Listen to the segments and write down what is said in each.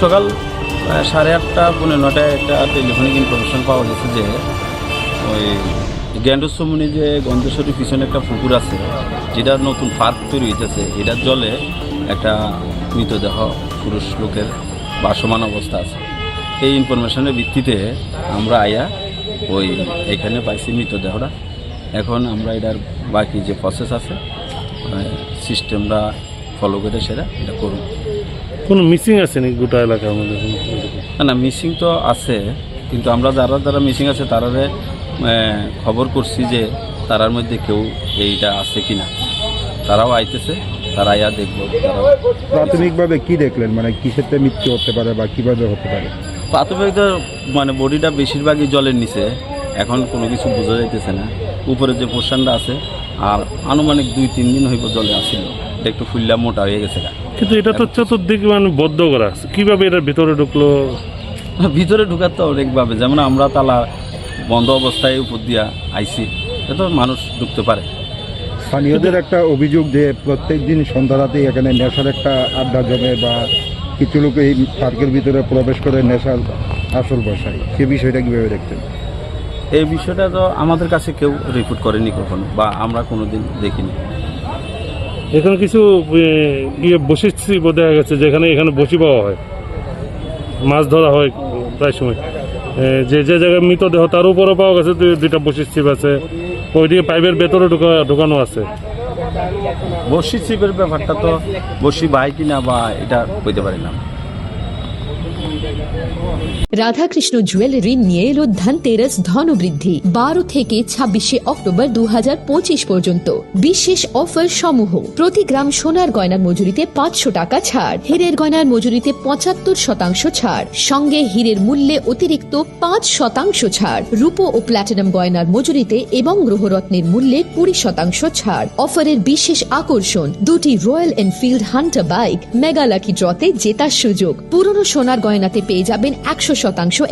সকাল 8:30 পৌনে 9টায় একটা টেলিফোনিক ইনফরমেশন পাওয়া গেছে যে ওই গ্যান্ডোসমনি যে গন্ধেশ্বরীর পিছনে একটা পুকুর আছে, যেটা নতুন পার্ক তৈরি হইতেছে, এটার জলে একটা মৃতদেহ পুরুষ লোকের ভাসমান অবস্থা আছে। এই ইনফরমেশনের ভিত্তিতে আমরা আয়া ওই এখানে পাইছি মৃতদেহটা। এখন আমরা এটার বাকি যে প্রসেস আছে সিস্টেমটা ফলো করে সেটা এটা করব। কোনো মিসিং আছে নাকি গোটা এলাকার মধ্যে? না, মিসিং তো আছে, কিন্তু আমরা যারা মিসিং আছে তারারে খবর করছি যে তারার মধ্যে কেউ এইটা আছে কিনা। তারাও আইতেছে, তারা আয়া দেখবো। প্রাথমিকভাবে কি দেখলেন, মানে কিসের মৃত্যু হতে পারে বা কিভাবে হতে পারে? প্রাথমিক মানে বডিটা বেশিরভাগই জলের নিচে, এখন কোনো কিছু বোঝা যাইতেছে না। উপরে যে পোর্শনটা আছে আর আনুমানিক 2-3 দিন হইব জলে আসছিল, এটা একটু ফুল্লা মোটা হয়ে গেছে। কিন্তু এটা তো চতুর্দিকে মানে বদ্ধ করা আছে, কিভাবে এটার ভিতরে ঢুকলো? ভিতরে ঢুকার তো অনেকভাবে, যেমন আমরা তালা বন্ধ অবস্থায় উপর দিয়া আইসি, এত মানুষ ঢুকতে পারে। স্থানীয়দের একটা অভিযোগ যে প্রত্যেক দিন সন্ধ্যা রাতেই এখানে নেশার একটা আড্ডা জমে বা কিছু লোক এই পার্কের ভিতরে প্রবেশ করে নেশার আসল বসায়, সে বিষয়টা কীভাবে দেখছেন? এই বিষয়টা তো আমাদের কাছে কেউ রিপোর্ট করেনি কখনো, বা আমরা কোনোদিন দেখিনি। এখানে কিছু বসিচ্ছি দেখা গেছে, যেখানে এখানে বসি পাওয়া হয়, মাছ ধরা হয় প্রায় সময়। যে জায়গায় মৃতদেহ তার উপরও পাওয়া গেছে 2টা বসিচ্ছিপ আছে, ওইদিকে পাইপের ভেতরে ঢোকানো আছে। বসি ছিপের ব্যাপারটা তো বসি ভাই কিনা বা এটা হইতে পারি না। রাধাকৃষ্ণ জুয়েলারি নিয়ে এলো ধনতেরাস ধনবৃদ্ধি 12 থেকে 26 অক্টোবর 2025 পর্যন্ত বিশেষ অফার সমূহ। প্রতি গ্রাম সোনার গয়নার মজুরিতে 500 টাকা ছাড়, হীরের গয়নার মজুরিতে 75% ছাড়, সঙ্গে হীরের মূল্যে অতিরিক্ত 5% ছাড়, রূপো ও প্ল্যাটিনাম গয়নার মজুরিতে এবং গ্রহরত্নের মূল্যে 20% ছাড়। অফারের বিশেষ আকর্ষণ 2টি Royal Enfield Hunter bike mega lucky ড্রতে জেতার সুযোগ। পুরনো সোনার গয়নাতে পেয়ে যাবেন 100%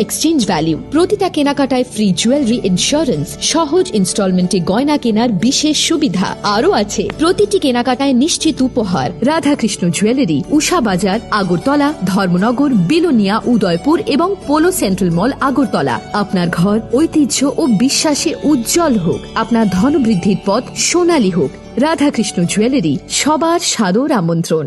এক্সচেঞ্জ ভ্যালু। প্রতিটা কেনাকাটায় ফ্রি জুয়েলারি ইন্স্যুরেন্স, সহজ ইনস্টলমেন্টে গয়না কেনার বিশেষ সুবিধা আরও আছে। প্রতিটি কেনাকাটায় নিশ্চিত উপহার। রাধাকৃষ্ণ জুয়েলারি, উষা বাজার, আগরতলা, ধর্মনগর, বিলোনিয়া, উদয়পুর এবং পোলো সেন্ট্রাল মল, আগরতলা। আপনার ঘর ঐতিহ্য ও বিশ্বাসে উজ্জ্বল হোক, আপনার ধনবৃদ্ধির পথ সোনালী হোক। রাধাকৃষ্ণ জুয়েলারি, সবার সাদর আমন্ত্রণ।